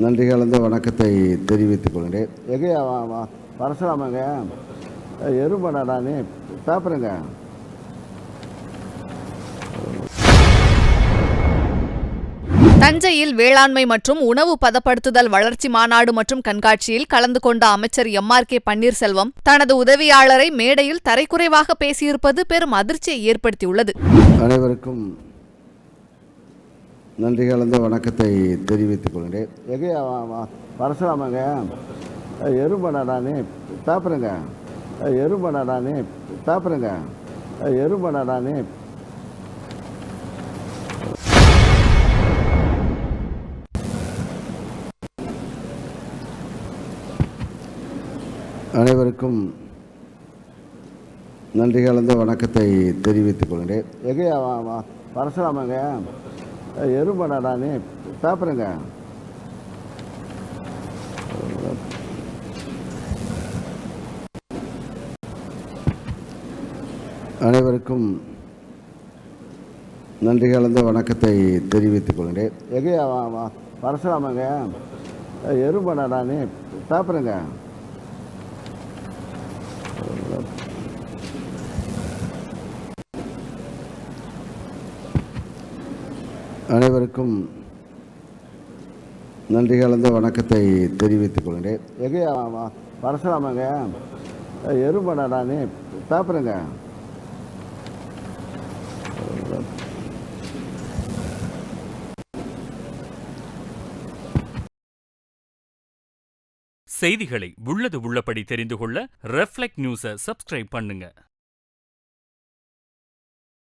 நன்றி கலந்த வணக்கத்தை தெரிவித்துக் கொள்கிறேன். எகையா பரசுராமங்க எறும்படாடா நீ பேப்பருங்க. தஞ்சையில் வேளாண்மை மற்றும் உணவு பதப்படுத்துதல் வளர்ச்சி மாநாடு மற்றும் கண்காட்சியில் கலந்து கொண்ட அமைச்சர் எம்.ஆர்.கே. பன்னீர்செல்வம் தனது உதவியாளரை மேடையில் தரைக்குறைவாக பேசியிருப்பது பெரும் அதிர்ச்சியை ஏற்படுத்தியுள்ளது. அனைவருக்கும் நன்றி கலந்த வணக்கத்தை தெரிவித்துக் கொள்கிறேன். எகையா பரசுராமங்க எறும்படாடா நீ பேப்பருங்க. எறும்படாடா நீ பேப்பருங்க. எறும்படாடா நீ அனைவருக்கும் நன்றி கலந்த வணக்கத்தை தெரிவித்துக் கொள்கிறேன். எகையா பரசுராமங்க எறும்படாடா நீ பேப்பருங்க. அனைவருக்கும் நன்றி கலந்த வணக்கத்தை தெரிவித்துக் கொள்கிறேன். எகையா பரசுராமங்க எறும்படாடா நீ பேப்பருங்க. அனைவருக்கும் நன்றி கலந்த வணக்கத்தை தெரிவித்துக் கொள்கிறேன். எகையா பரசுராமங்க எறும்படாடா நீ பேப்பருங்க. செய்திகளை உள்ளது உள்ளபடி தெரிந்து கொள்ள ரெஃப்ளெக்ட் நியூஸை சப்ஸ்கிரைப் பண்ணுங்க.